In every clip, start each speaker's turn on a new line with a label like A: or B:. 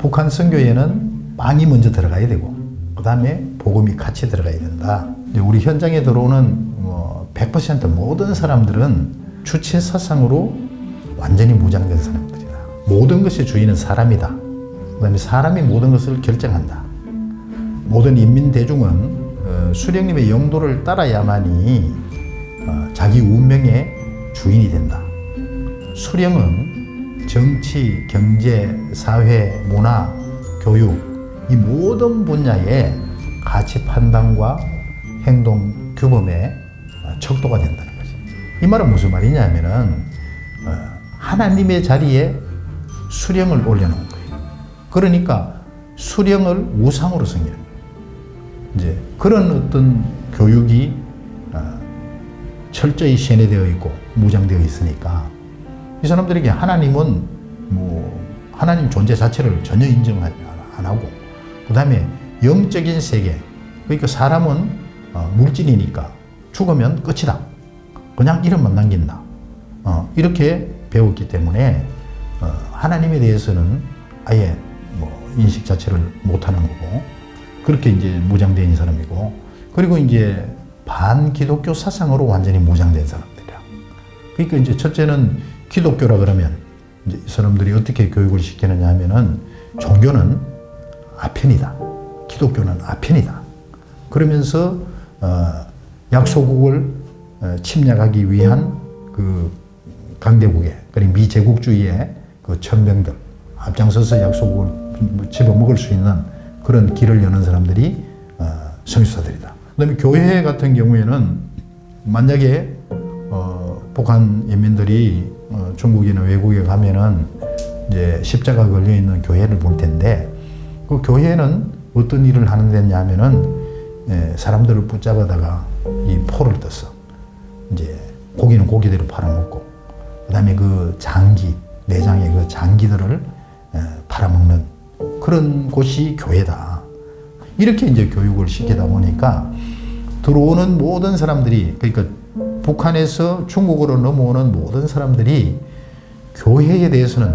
A: 북한 선교에는 빵이 먼저 들어가야 되고 그 다음에 복음이 같이 들어가야 된다. 이제 우리 현장에 들어오는 100% 모든 사람들은 주체 사상으로 완전히 무장된 사람들이다. 모든 것의 주인은 사람이다. 그 다음에 사람이 모든 것을 결정한다. 모든 인민 대중은 수령님의 영도를 따라야만이 자기 운명의 주인이 된다. 수령은 정치, 경제, 사회, 문화, 교육 이 모든 분야의 가치 판단과 행동 규범의 척도가 된다는 거지. 이 말은 무슨 말이냐면은 하나님의 자리에 수령을 올려놓은 거예요. 그러니까 수령을 우상으로 섬기는 거예요. 이제 그런 어떤 교육이 철저히 세뇌되어 있고 무장되어 있으니까 이 사람들에게 하나님은 하나님 존재 자체를 전혀 인정 안 하고 그 다음에 영적인 세계 그러니까 사람은 물질이니까 죽으면 끝이다. 그냥 이름만 남긴다. 이렇게 배웠기 때문에 하나님에 대해서는 아예 인식 자체를 못하는 거고 그렇게 이제 무장된 사람이고 그리고 이제 반기독교 사상으로 완전히 무장된 사람들이야. 그러니까 이제 첫째는 기독교라 그러면 이제 이 사람들이 어떻게 교육을 시키느냐 하면은 종교는 아편이다. 기독교는 아편이다. 그러면서 약소국을 침략하기 위한 그 강대국의 그리고 미제국주의의 그 천병들 앞장서서 약소국을 집어먹을 수 있는 그런 길을 여는 사람들이 선교사들이다. 그다음에 교회 같은 경우에는 만약에 북한 인민들이 중국이나 외국에 가면은 이제 십자가 걸려 있는 교회를 볼 텐데 그 교회는 어떤 일을 하는 데냐 하면은 사람들을 붙잡아다가 이 포를 떴어. 이제 고기는 고기대로 팔아먹고 그다음에 그 장기 내장의 그 장기들을 팔아먹는 그런 곳이 교회다. 이렇게 이제 교육을 시키다 보니까 들어오는 모든 사람들이 그러니까 북한에서 중국으로 넘어오는 모든 사람들이 교회에 대해서는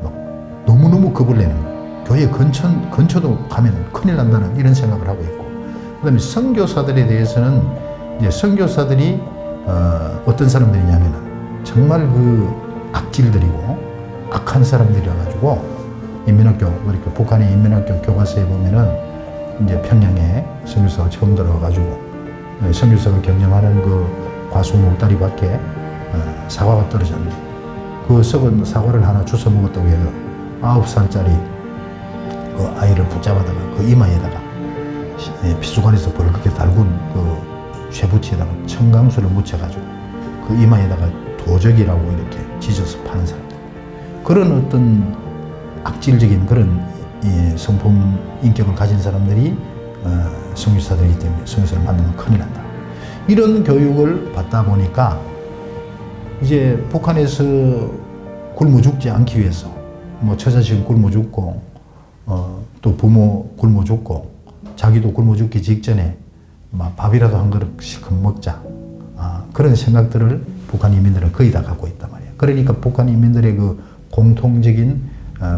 A: 막 너무너무 겁을 내는 거예요. 교회 근처도 가면 큰일 난다는 이런 생각을 하고 있고 그 다음에 선교사들에 대해서는 이제 선교사들이 어떤 사람들이냐면은 정말 그 악질들이고 악한 사람들이라 가지고 인민학교 그러니까 북한의 인민학교 교과서에 보면은 이제 평양에 선교사가 처음 들어가 가지고 선교사가 경영하는 그 과수 울다리 밖에 사과가 떨어졌는데 그 썩은 사과를 하나 주워 먹었다고 해요. 9살짜리 그 아이를 붙잡아다가 그 이마에다가 피수관에서 벌겋게 달군 그 쇠붙이에다가 청강수를 묻혀가지고 그 이마에다가 도적이라고 이렇게 지져서 파는 사람들. 그런 어떤 악질적인 그런 성품 인격을 가진 사람들이 선교사들이기 때문에 선교사를 만나면 큰일 난다. 이런 교육을 받다 보니까 이제 북한에서 굶어 죽지 않기 위해서 처자식은 굶어 죽고 또 부모 굶어 죽고 자기도 굶어 죽기 직전에 밥이라도 한 그릇씩 먹자 그런 생각들을 북한 인민들은 거의 다 갖고 있단 말이에요. 그러니까 북한 인민들의 그 공통적인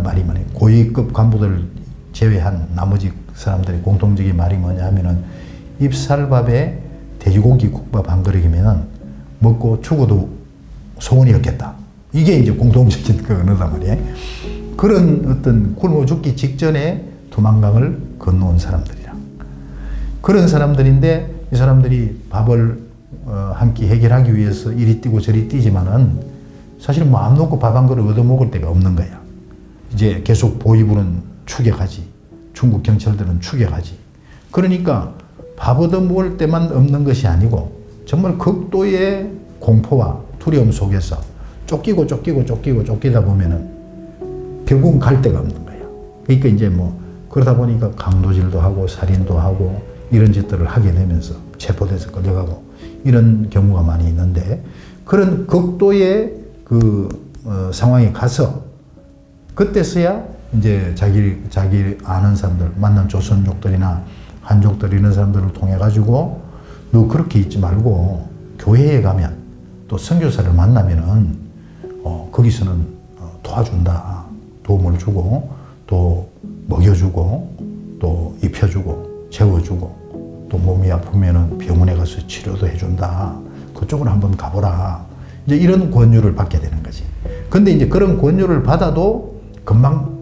A: 말이 뭐냐 고위급 간부들 제외한 나머지 사람들의 공통적인 말이 뭐냐 하면은 입살밥에 돼지고기 국밥 한 그릇이면은 먹고 죽어도 소원이 없겠다. 이게 이제 공통적인 그 언어단 말이에요. 그런 어떤 굶어 죽기 직전에 두만강을 건너온 사람들이라. 그런 사람들인데 이 사람들이 밥을 한 끼 해결하기 위해서 이리 뛰고 저리 뛰지만은 사실 마음 놓고 밥 한 그릇 얻어먹을 데가 없는 거야. 이제 계속 보위부는 추격하지. 중국 경찰들은 추격하지. 그러니까 밥 얻어먹을 때만 없는 것이 아니고 정말 극도의 공포와 두려움 속에서 쫓기다 보면은 결국은 갈 데가 없는 거야. 그러니까 이제 그러다 보니까 강도질도 하고 살인도 하고 이런 짓들을 하게 되면서 체포돼서 끌려가고 이런 경우가 많이 있는데 그런 극도의 그 상황에 가서 그때서야 이제 자기 아는 사람들 만난 조선족들이나 한족들 이런 사람들을 통해 가지고 너 그렇게 있지 말고 교회에 가면 또 선교사를 만나면은 거기서는 도와준다. 도움을 주고 또 먹여주고 또 입혀주고 재워주고 또 몸이 아프면은 병원에 가서 치료도 해준다. 그쪽으로 한번 가보라. 이제 이런 권유를 받게 되는 거지. 근데 이제 그런 권유를 받아도 금방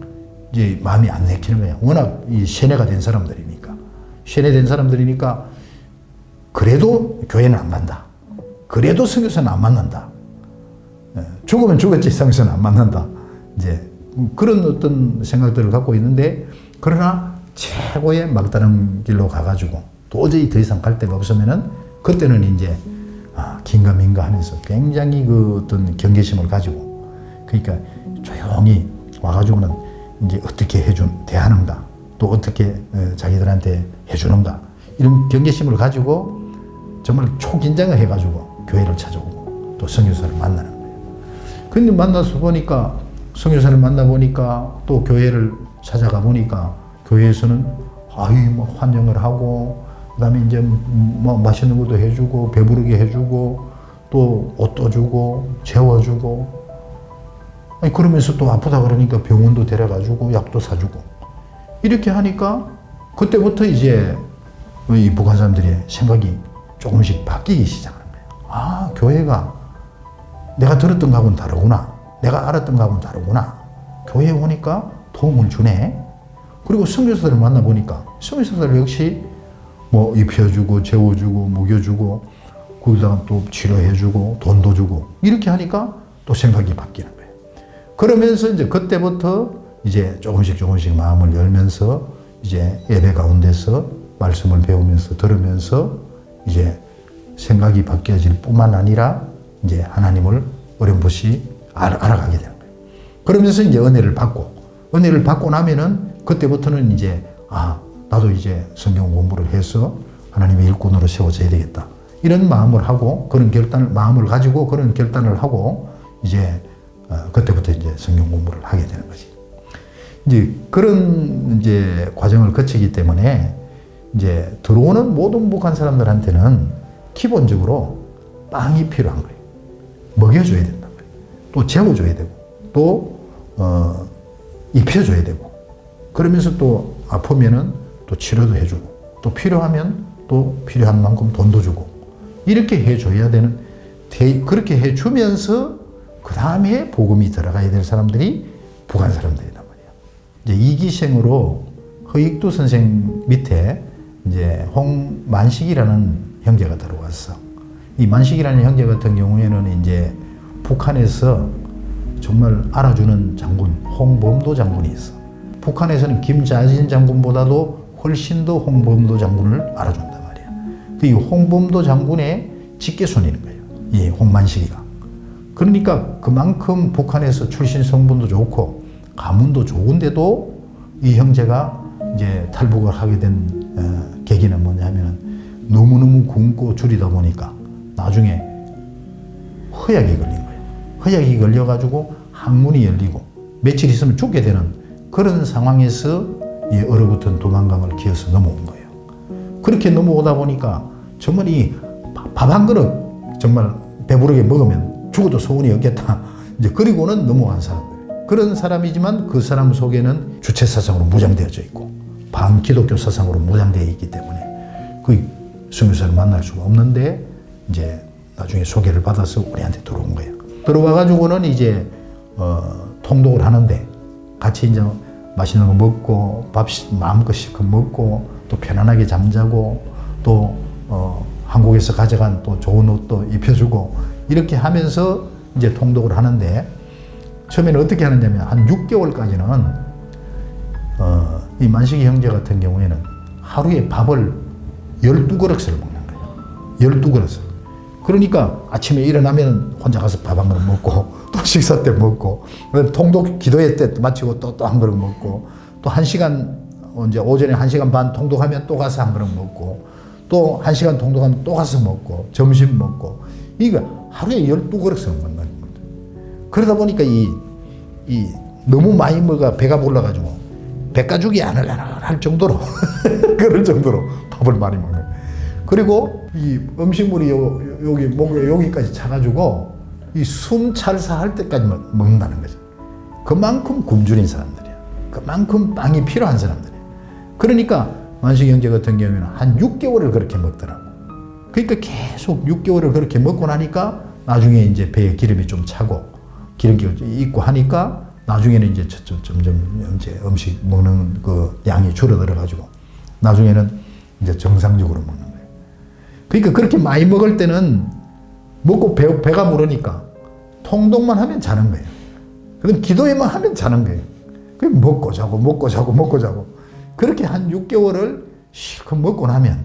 A: 이제 마음이 안 내키는 거야. 워낙 이 세뇌가 된 사람들이니까. 세뇌된 사람들이니까 그래도 교회는 안 간다. 그래도 선교사는 안 만난다. 죽으면 죽었지 선교사는 안 만난다. 이제 그런 어떤 생각들을 갖고 있는데 그러나 최고의 막다른 길로 가가지고 도저히 더 이상 갈 데가 없으면은 그때는 이제 긴가민가 하면서 굉장히 그 어떤 경계심을 가지고 그러니까 조용히 와가지고는 이제 어떻게 대하는가 또 어떻게 자기들한테 해주는가 이런 경계심을 가지고 정말 초긴장을 해가지고 교회를 찾아오고 또 선교사를 만나는 거예요. 근데 만나서 보니까 선교사를 만나보니까 또 교회를 찾아가 보니까 교회에서는 뭐 환영을 하고 그다음에 이제 뭐 맛있는 것도 해주고 배부르게 해주고 또 옷도 주고 재워주고 아니 그러면서 또 아프다 그러니까 병원도 데려가주고 약도 사주고 이렇게 하니까 그때부터 이제 이 북한 사람들의 생각이 조금씩 바뀌기 시작하는 거예요. 교회가 내가 들었던 거하고는 다르구나. 내가 알았던 거하고는 다르구나. 교회에 오니까 도움을 주네. 그리고 선교사들을 만나보니까 선교사들 역시 뭐 입혀주고 재워주고 먹여주고 거기다가 또 치료해주고 돈도 주고 이렇게 하니까 또 생각이 바뀌는 거예요. 그러면서 이제 그때부터 이제 조금씩 마음을 열면서 이제 예배 가운데서 말씀을 배우면서 들으면서 이제 생각이 바뀌어질 뿐만 아니라 이제 하나님을 어렴풋이 알아가게 되는 거예요. 그러면서 이제 은혜를 받고 나면은 그때부터는 이제 나도 이제 성경 공부를 해서 하나님의 일꾼으로 세워져야 되겠다. 이런 마음을 하고 마음을 가지고 그런 결단을 하고 이제 그때부터 이제 성경 공부를 하게 되는 거지. 이제 그런 이제 과정을 거치기 때문에 이제 들어오는 모든 북한 사람들한테는 기본적으로 빵이 필요한 거예요. 먹여줘야 된단 말이에요. 또 재워줘야 되고 또 입혀줘야 되고 그러면서 또 아프면은 또 치료도 해주고 또 필요하면 또 필요한 만큼 돈도 주고 이렇게 해줘야 되는 그렇게 해주면서 그 다음에 복음이 들어가야 될 사람들이 북한 사람들이란 말이야. 이제 이기생으로 허익두 선생 밑에 이제 홍만식이라는 형제가 들어왔어. 이 만식이라는 형제 같은 경우에는 이제 북한에서 정말 알아주는 장군 홍범도 장군이 있어. 북한에서는 김자진 장군보다도 훨씬 더 홍범도 장군을 알아준단 말이야. 이 홍범도 장군의 직계손인 거예요. 이 홍만식이가. 그러니까 그만큼 북한에서 출신 성분도 좋고 가문도 좋은데도 이 형제가 이제 탈북을 하게 된 계기는 뭐냐면은 너무너무 굶고 줄이다 보니까 나중에 허약이 걸린 거예요. 허약이 걸려가지고 항문이 열리고 며칠 있으면 죽게 되는 그런 상황에서 이 얼어붙은 두만강을 기어서 넘어온 거예요. 그렇게 넘어오다 보니까 정말 이 밥 한 그릇 정말 배부르게 먹으면 죽어도 소원이 없겠다. 이제 그리고는 넘어간 사람들. 그런 사람이지만 그 사람 속에는 주체 사상으로 무장되어져 있고 반기독교 사상으로 무장되어 있기 때문에 그 선교사를 만날 수가 없는데 이제 나중에 소개를 받아서 우리한테 들어온 거예요. 들어와 가지고는 이제 통독을 하는데 같이 이제 맛있는 거 먹고 밥 마음껏 실컷 먹고 또 편안하게 잠자고 또 한국에서 가져간 또 좋은 옷도 입혀주고 이렇게 하면서 이제 통독을 하는데 처음에는 어떻게 하느냐면 한 6개월까지는 이 만식이 형제 같은 경우에는 하루에 밥을 12그릇을 먹는 거예요. 12그릇을. 그러니까 아침에 일어나면 혼자 가서 밥 한 그릇 먹고 또 식사 때 먹고 통독 기도회 때 마치고 또 한 그릇 먹고 또 1시간 이제 오전에 1시간 반 통독하면 또 가서 한 그릇 먹고 또 1시간 통독하면 또 가서 먹고 점심 먹고 이거 하루에 12그릇을 먹는 겁니다. 그러다 보니까 이 너무 많이 먹어 배가 불러가지고 배가죽이 할 정도로 그럴 정도로 밥을 많이 먹는 거예요. 그리고 이 음식물이 여기 목에 여기까지 차가지고 이 숨 찰사 할 때까지 먹는다는 거죠. 그만큼 굶주린 사람들이야. 그만큼 빵이 필요한 사람들이에요. 그러니까 만식 형제 같은 경우에는 한 6개월을 그렇게 먹더라고. 그러니까 계속 6개월을 그렇게 먹고 나니까 나중에 이제 배에 기름이 좀 차고 기름기가 있고 하니까 나중에는 이제 점점 이제 음식 먹는 그 양이 줄어들어 가지고 나중에는 이제 정상적으로 먹는 거예요. 그러니까 그렇게 많이 먹을 때는 먹고 배가 부르니까 통독만 하면 자는 거예요. 그럼 기도에만 하면 자는 거예요. 그럼 먹고 자고 먹고 자고 먹고 자고 그렇게 한 6개월을 실컷 먹고 나면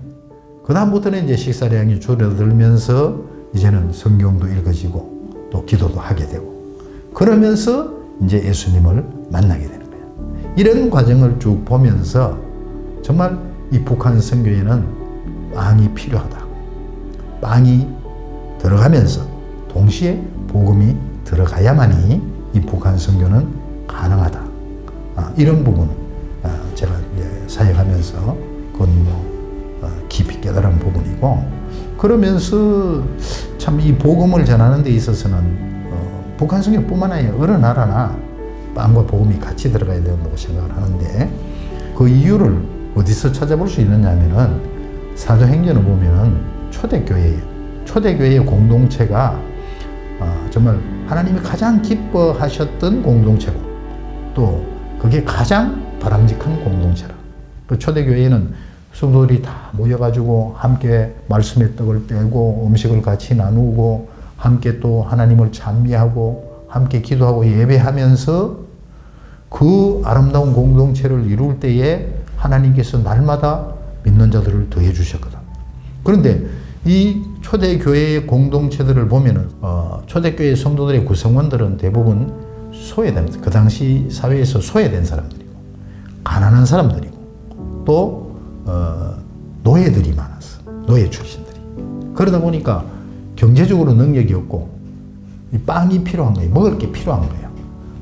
A: 그 다음부터는 이제 식사량이 줄어들면서 이제는 성경도 읽어지고 또 기도도 하게 되고 그러면서 이제 예수님을 만나게 되는 거예요. 이런 과정을 쭉 보면서 정말 이 북한 선교에는 빵이 필요하다. 빵이 들어가면서 동시에 복음이 들어가야만이 이 북한 선교는 가능하다. 이런 부분은 제가 사역하면서 그건 깊이 깨달은 부분이고 그러면서 참 이 복음을 전하는 데 있어서는 북한 선교뿐만 아니라 어느 나라나 빵과 복음이 같이 들어가야 된다고 생각을 하는데 그 이유를 어디서 찾아볼 수 있느냐 하면은 사도행전을 보면은 초대교회의 공동체가 정말 하나님이 가장 기뻐하셨던 공동체고 또 그게 가장 바람직한 공동체라. 그 초대교회에는 성도들이 다 모여가지고 함께 말씀의 떡을 떼고 음식을 같이 나누고 함께 또 하나님을 찬미하고 함께 기도하고 예배하면서 그 아름다운 공동체를 이룰 때에 하나님께서 날마다 믿는 자들을 더해 주셨거든. 그런데 이 초대교회의 공동체들을 보면은 초대교회 성도들의 구성원들은 대부분 소외된, 그 당시 사회에서 소외된 사람들이고 가난한 사람들이고 또 노예들이 많았어. 노예 출신들이. 그러다 보니까 경제적으로 능력이 없고 이 빵이 필요한 거예요. 먹을 게 필요한 거예요.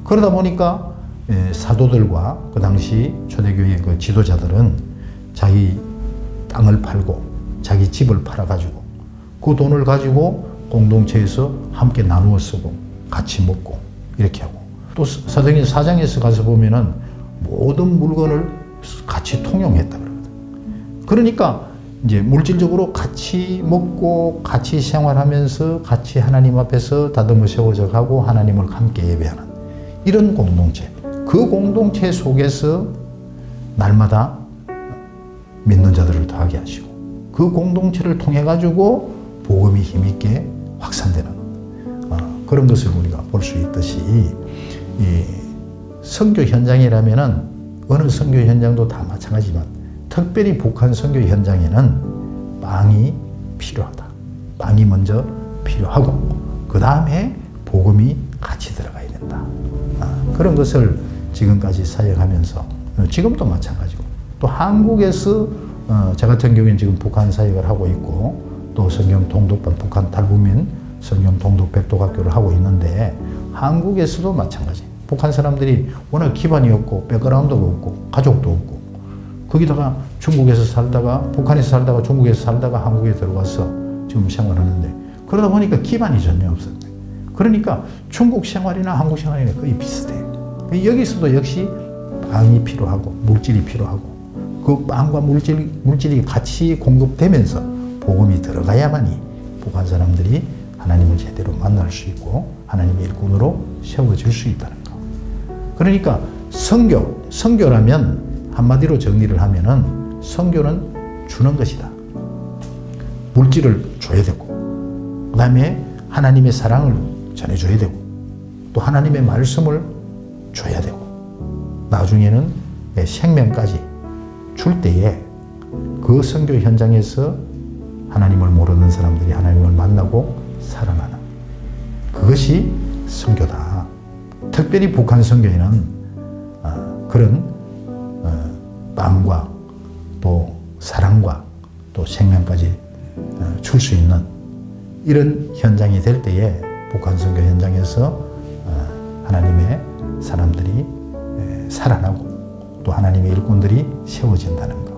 A: 그러다 보니까 사도들과 그 당시 초대교회 그 지도자들은 자기 땅을 팔고 자기 집을 팔아가지고 그 돈을 가지고 공동체에서 함께 나누어 쓰고 같이 먹고 이렇게 하고 또 사도행전 4장에서 가서 보면은 모든 물건을 같이 통용했다 그러거든. 그러니까 이제 물질적으로 같이 먹고 같이 생활하면서 같이 하나님 앞에서 다듬어 세워져 가고 하나님을 함께 예배하는 이런 공동체. 그 공동체 속에서 날마다 믿는 자들을 더하게 하시고 그 공동체를 통해 가지고 복음이 힘있게 확산되는 그런 것을 우리가 볼 수 있듯이 이 선교 현장이라면은 어느 선교 현장도 다 마찬가지지만 특별히 북한 선교 현장에는 빵이 필요하다. 빵이 먼저 필요하고 그 다음에 복음이 같이 들어가야 된다. 그런 것을 지금까지 사역하면서 지금도 마찬가지고 또 한국에서 저 같은 경우에는 지금 북한 사역을 하고 있고 또 성경 통독반 북한 탈북민 성경 통독 백도학교를 하고 있는데 한국에서도 마찬가지. 북한 사람들이 워낙 기반이 없고 백그라운드가 없고 가족도 없고 거기다가 중국에서 살다가 북한에서 살다가 중국에서 살다가 한국에 들어와서 지금 생활하는데 그러다 보니까 기반이 전혀 없었대. 그러니까 중국 생활이나 한국 생활이나 거의 비슷해. 여기서도 역시 빵이 필요하고 물질이 필요하고 그 빵과 물질이 같이 공급되면서 복음이 들어가야만이 북한 사람들이 하나님을 제대로 만날 수 있고 하나님의 일꾼으로 세워질 수 있다는 거. 그러니까 선교라면 한마디로 정리를 하면은 선교는 주는 것이다. 물질을 줘야 되고 그 다음에 하나님의 사랑을 전해줘야 되고 또 하나님의 말씀을 줘야 되고 나중에는 내 생명까지 줄 때에 그 선교 현장에서 하나님을 모르는 사람들이 하나님을 만나고 살아나는 그것이 선교다. 특별히 북한 선교에는 그런 빵과 또 사랑과 또 생명까지 줄 수 있는 이런 현장이 될 때에 북한 선교 현장에서 하나님의 사람들이 살아나고 또 하나님의 일꾼들이 세워진다는 것.